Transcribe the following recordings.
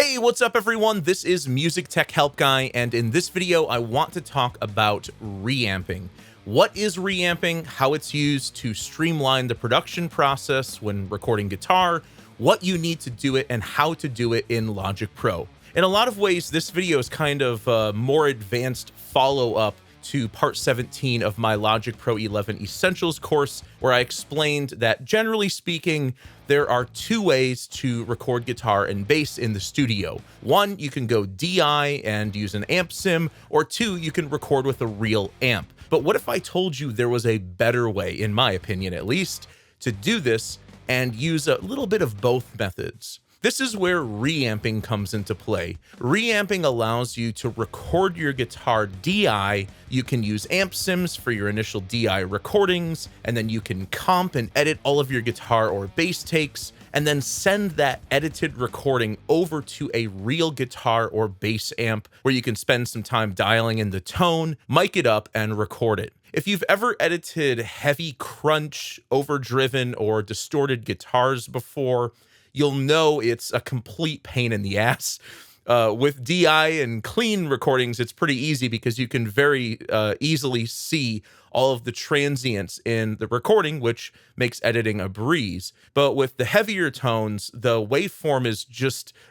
Hey, what's up everyone? This is Music Tech Help Guy, and in this video I want to talk about reamping. What is reamping, how it's used to streamline the production process when recording guitar, what you need to do it, and how to do it in Logic Pro. In a lot of ways, this video is kind of a more advanced follow-up to part 17 of my Logic Pro 11 Essentials course, where I explained that generally speaking, there are two ways to record guitar and bass in the studio. One, you can go DI and use an amp sim, or two, you can record with a real amp. But what if I told you there was a better way, in my opinion at least, to do this and use a little bit of both methods? This is where reamping comes into play. Reamping allows you to record your guitar DI. You can use amp sims for your initial DI recordings, and then you can comp and edit all of your guitar or bass takes, and then send that edited recording over to a real guitar or bass amp where you can spend some time dialing in the tone, mic it up, and record it. If you've ever edited heavy crunch, overdriven, or distorted guitars before, you'll know it's a complete pain in the ass. With DI and clean recordings, it's pretty easy because you can very easily see all of the transients in the recording, which makes editing a breeze. But with the heavier tones, the waveform is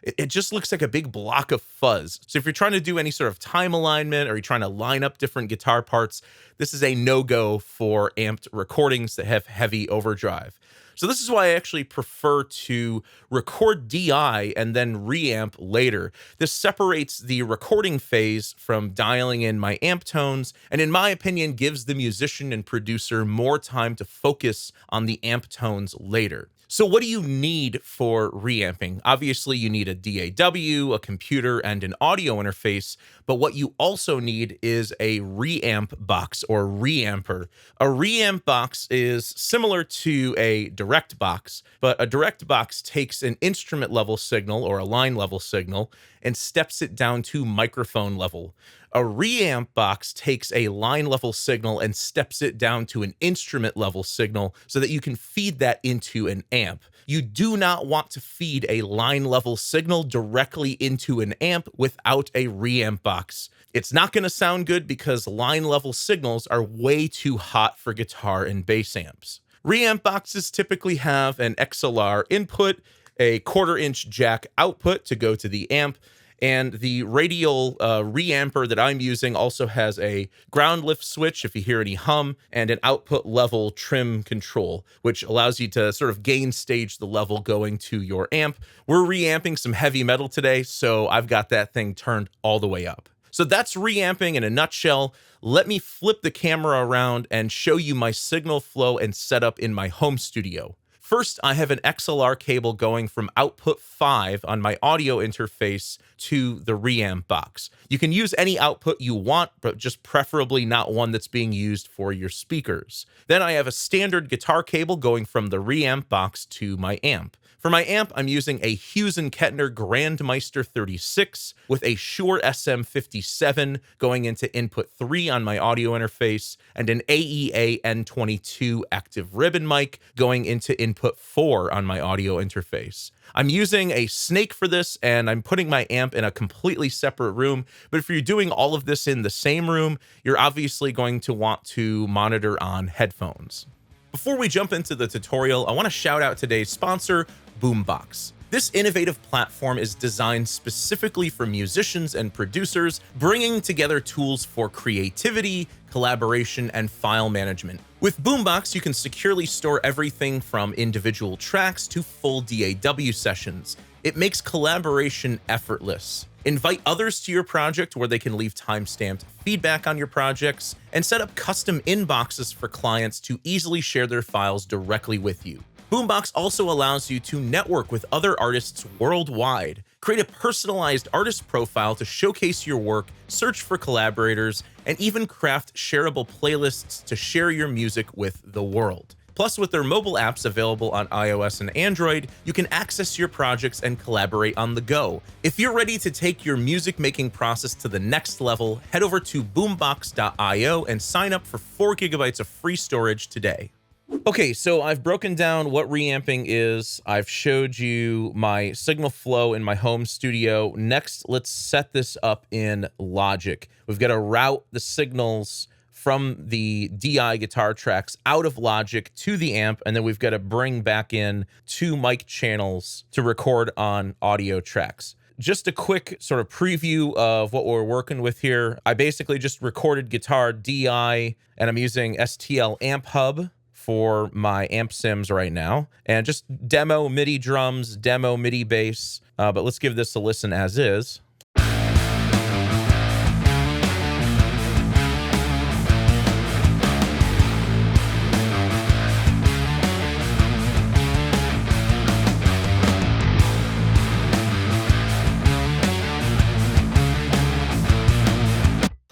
it just looks like a big block of fuzz. So if you're trying to do any sort of time alignment or you're trying to line up different guitar parts, this is a no-go for amped recordings that have heavy overdrive. So this is why I actually prefer to record DI and then reamp later. This separates the recording phase from dialing in my amp tones, and in my opinion, gives the musician and producer more time to focus on the amp tones later. So what do you need for reamping? Obviously, you need a DAW, a computer, and an audio interface, but what you also need is a reamp box or reamper. A reamp box is similar to a direct box, but a direct box takes an instrument level signal or a line level signal and steps it down to microphone level. A reamp box takes a line level signal and steps it down to an instrument level signal so that you can feed that into an amp. You do not want to feed a line level signal directly into an amp without a reamp box. It's not going to sound good because line level signals are way too hot for guitar and bass amps. Reamp boxes typically have an XLR input, a 1/4 inch jack output to go to the amp, and the radial reamper that I'm using also has a ground lift switch if you hear any hum, and an output level trim control, which allows you to sort of gain stage the level going to your amp. We're reamping some heavy metal today, so I've got that thing turned all the way up. So that's reamping in a nutshell. Let me flip the camera around and show you my signal flow and setup in my home studio. First, I have an XLR cable going from output 5 on my audio interface to the reamp box. You can use any output you want, but just preferably not one that's being used for your speakers. Then I have a standard guitar cable going from the reamp box to my amp. For my amp, I'm using a Hughes & Kettner Grandmeister 36 with a Shure SM57 going into input 3 on my audio interface, and an AEA N22 active ribbon mic going into input 4 on my audio interface. I'm using a snake for this, and I'm putting my amp in a completely separate room, but if you're doing all of this in the same room, you're obviously going to want to monitor on headphones. Before we jump into the tutorial, I want to shout out today's sponsor, Boombox. This innovative platform is designed specifically for musicians and producers, bringing together tools for creativity, collaboration, and file management. With Boombox, you can securely store everything from individual tracks to full DAW sessions. It makes collaboration effortless. Invite others to your project where they can leave time-stamped feedback on your projects, and set up custom inboxes for clients to easily share their files directly with you. Boombox also allows you to network with other artists worldwide, create a personalized artist profile to showcase your work, search for collaborators, and even craft shareable playlists to share your music with the world. Plus, with their mobile apps available on iOS and Android, you can access your projects and collaborate on the go. If you're ready to take your music making process to the next level, head over to boombox.io and sign up for 4 GB of free storage today. Okay, so I've broken down what reamping is. I've showed you my signal flow in my home studio. Next, let's set this up in Logic. We've got to route the signals from the DI guitar tracks out of Logic to the amp, and then we've got to bring back in 2 mic channels to record on audio tracks. Just a quick sort of preview of what we're working with here. I basically just recorded guitar DI, and I'm using STL Amp Hub for my amp sims right now, and just demo MIDI drums, demo MIDI bass, but let's give this a listen as is.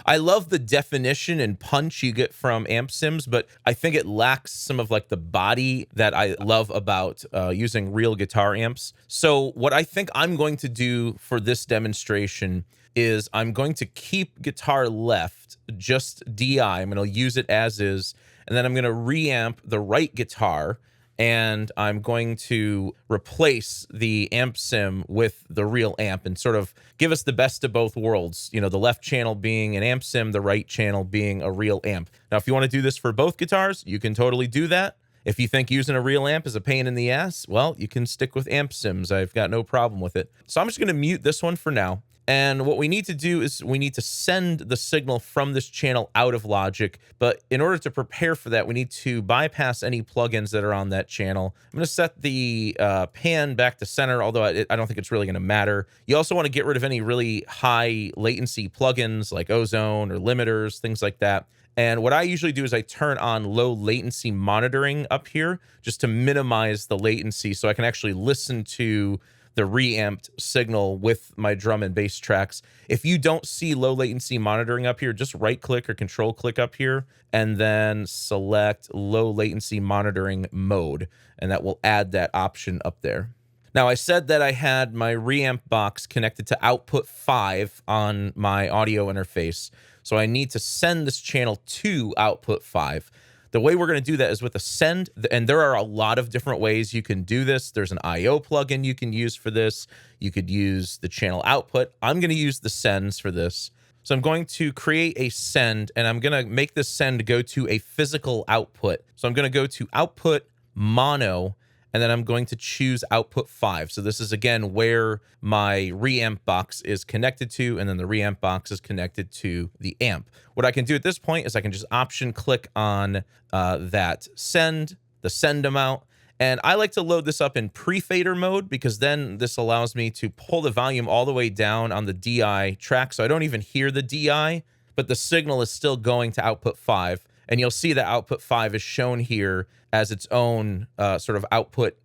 I love the definition and punch you get from amp sims, but I think it lacks some of like the body that I love about using real guitar amps. So what I think I'm going to do for this demonstration is I'm going to keep guitar left, just DI. I'm going to use it as is, and then I'm going to reamp the right guitar, and I'm going to replace the amp sim with the real amp and sort of give us the best of both worlds. You know, the left channel being an amp sim, the right channel being a real amp. Now, if you want to do this for both guitars, you can totally do that. If you think using a real amp is a pain in the ass, well, you can stick with amp sims. I've got no problem with it. So I'm just going to mute this one for now. And what we need to do is we need to send the signal from this channel out of Logic. But in order to prepare for that, we need to bypass any plugins that are on that channel. I'm going to set the pan back to center, although I don't think it's really going to matter. You also want to get rid of any really high latency plugins like Ozone or limiters, things like that. And what I usually do is I turn on low latency monitoring up here just to minimize the latency so I can actually listen to the reamped signal with my drum and bass tracks. If you don't see low latency monitoring up here, just right click or control click up here and then select low latency monitoring mode, and that will add that option up there. Now, I said that I had my reamp box connected to output 5 on my audio interface, so I need to send this channel to output 5. The way we're going to do that is with a send, and there are a lot of different ways you can do this. There's an I/O plugin you can use for this. You could use the channel output. I'm going to use the sends for this. So I'm going to create a send, and I'm going to make this send go to a physical output. So I'm going to go to output mono, and then I'm going to choose output 5. So this is, again, where my reamp box is connected to, and then the reamp box is connected to the amp. What I can do at this point is I can just option click on that send, the send amount, and I like to load this up in pre-fader mode because then this allows me to pull the volume all the way down on the DI track, so I don't even hear the DI, but the signal is still going to output 5. And you'll see that output 5 is shown here as its own sort of output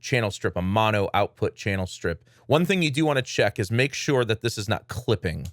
channel strip, a mono output channel strip. One thing you do want to check is make sure that this is not clipping.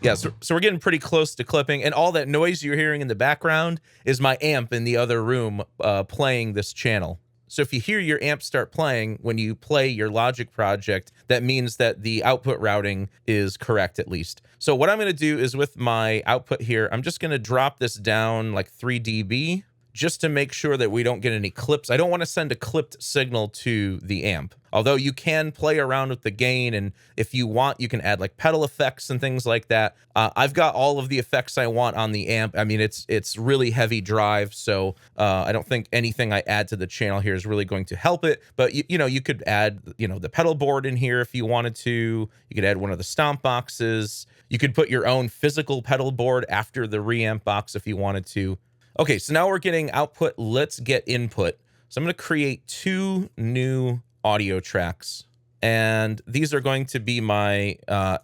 Yeah, so we're getting pretty close to clipping, and all that noise you're hearing in the background is my amp in the other room playing this channel. So if you hear your amp start playing when you play your Logic project, that means that the output routing is correct at least. So what I'm going to do is with my output here, I'm just going to drop this down like 3 dB just to make sure that we don't get any clips. I don't want to send a clipped signal to the amp. Although you can play around with the gain, and if you want, you can add like pedal effects and things like that. I've got all of the effects I want on the amp. I mean, it's really heavy drive, so I don't think anything I add to the channel here is really going to help it. But you know, you could add the pedal board in here if you wanted to. You could add one of the stomp boxes. You could put your own physical pedal board after the reamp box if you wanted to. Okay, so now we're getting output. Let's get input. So I'm going to create 2 new audio tracks, and these are going to be my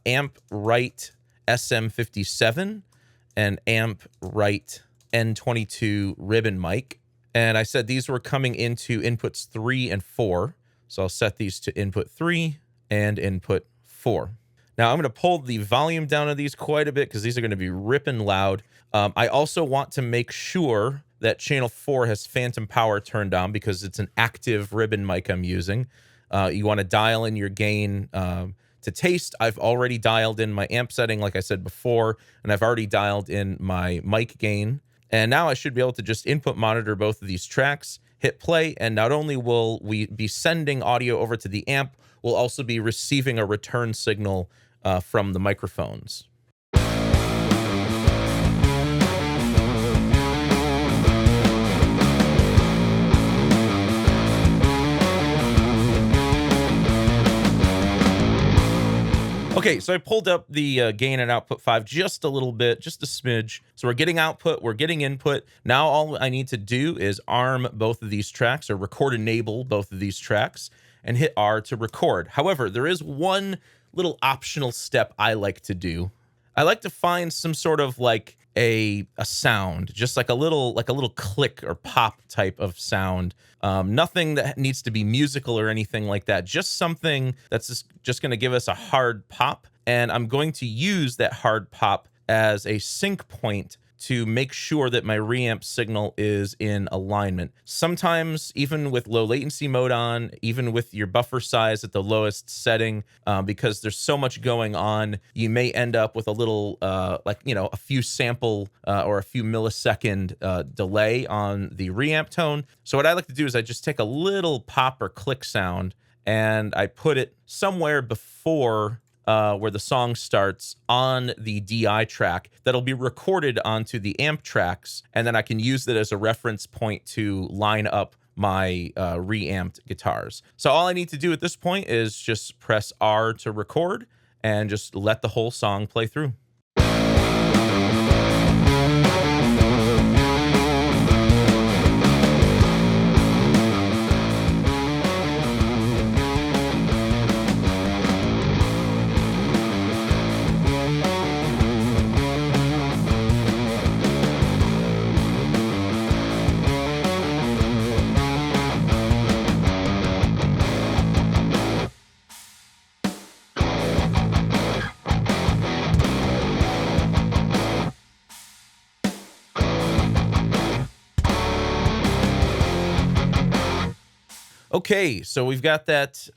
amp right SM57 and amp right N22 ribbon mic. And I said these were coming into inputs 3 and 4. So I'll set these to input 3 and input 4. Now I'm going to pull the volume down on these quite a bit because these are going to be ripping loud. I also want to make sure that channel 4 has phantom power turned on because it's an active ribbon mic I'm using. You want to dial in your gain to to taste, I've already dialed in my amp setting, like I said before, and I've already dialed in my mic gain. And now I should be able to just input monitor both of these tracks, hit play, and not only will we be sending audio over to the amp, we'll also be receiving a return signal from the microphones. Okay, so I pulled up the gain and output 5 just a little bit, just a smidge. So we're getting output, we're getting input. Now all I need to do is arm both of these tracks, or record enable both of these tracks, and hit R to record. However, there is one little optional step I like to do. I like to find some sort of like a sound, just like a little click or pop type of sound. Nothing that needs to be musical or anything like that. Just something that's just going to give us a hard pop. And I'm going to use that hard pop as a sync point to make sure that my reamp signal is in alignment. Sometimes, even with low latency mode on, even with your buffer size at the lowest setting, because there's so much going on, you may end up with a little, a few sample or a few millisecond delay on the reamp tone. So what I like to do is I just take a little pop or click sound and I put it somewhere before where the song starts on the DI track that'll be recorded onto the amp tracks, and then I can use that as a reference point to line up my reamped guitars. So all I need to do at this point is just press R to record and just let the whole song play through. Okay, so we've got that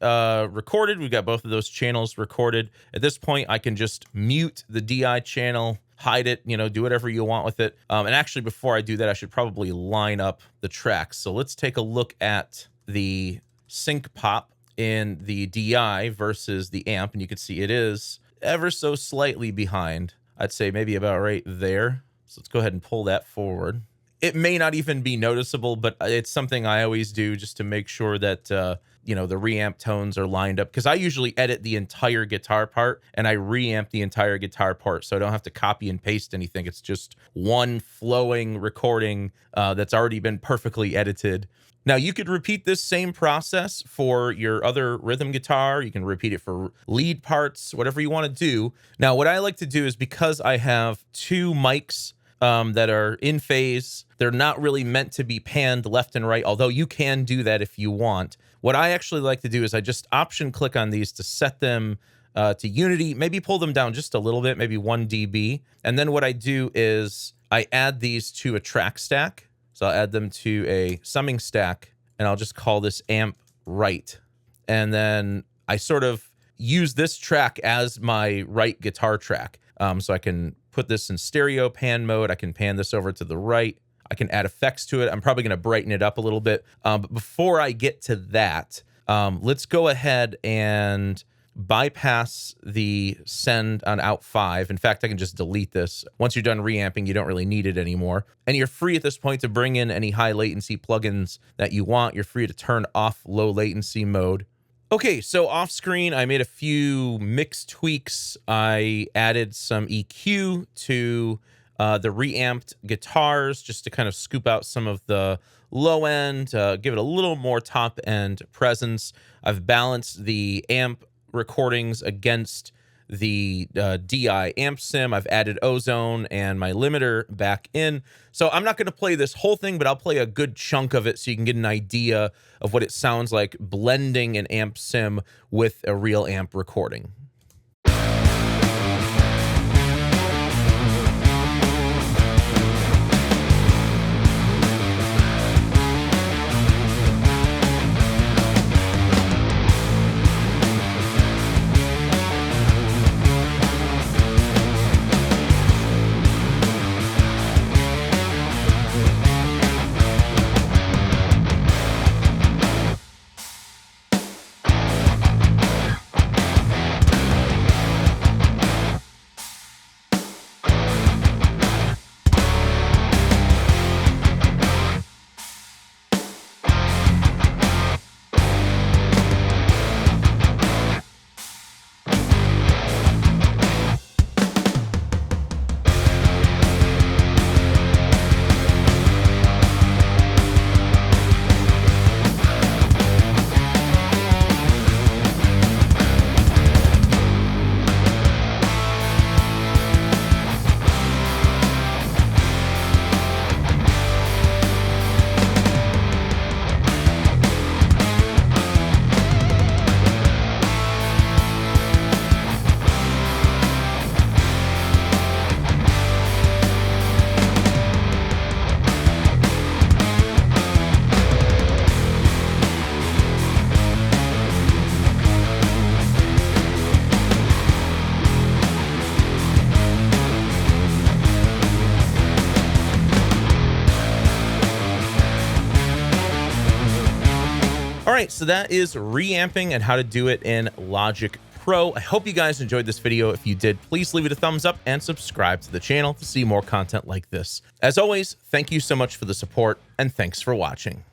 recorded. We've got both of those channels recorded. At this point, I can just mute the DI channel, hide it, do whatever you want with it. And actually, before I do that, I should probably line up the tracks. So let's take a look at the sync pop in the DI versus the amp. And you can see it is ever so slightly behind. I'd say maybe about right there. So let's go ahead and pull that forward. It may not even be noticeable, but it's something I always do just to make sure that, the reamp tones are lined up. Because I usually edit the entire guitar part and I reamp the entire guitar part. So I don't have to copy and paste anything. It's just one flowing recording that's already been perfectly edited. Now, you could repeat this same process for your other rhythm guitar. You can repeat it for lead parts, whatever you want to do. Now, what I like to do is, because I have two mics that are in phase, they're not really meant to be panned left and right, although you can do that if you want. What I actually like to do is I just option click on these to set them to unity, maybe pull them down just a little bit, maybe 1 dB. And then what I do is I add these to a track stack. So I'll add them to a summing stack, and I'll just call this amp right. And then I sort of use this track as my right guitar track. So I can put this in stereo pan mode. I can pan this over to the right. I can add effects to it. I'm probably going to brighten it up a little bit. But before I get to that, let's go ahead and bypass the send on out 5. In fact, I can just delete this. Once you're done reamping, you don't really need it anymore. And you're free at this point to bring in any high latency plugins that you want. You're free to turn off low latency mode. Okay, so off screen, I made a few mix tweaks. I added some EQ to the reamped guitars just to kind of scoop out some of the low end, give it a little more top end presence. I've balanced the amp recordings against the DI amp sim. I've added ozone and my limiter back in. So I'm not going to play this whole thing, but I'll play a good chunk of it so you can get an idea of what it sounds like blending an amp sim with a real amp recording. All right, so that is reamping and how to do it in Logic Pro. I hope you guys enjoyed this video. If you did, please leave it a thumbs up and subscribe to the channel to see more content like this. As always, thank you so much for the support, and thanks for watching.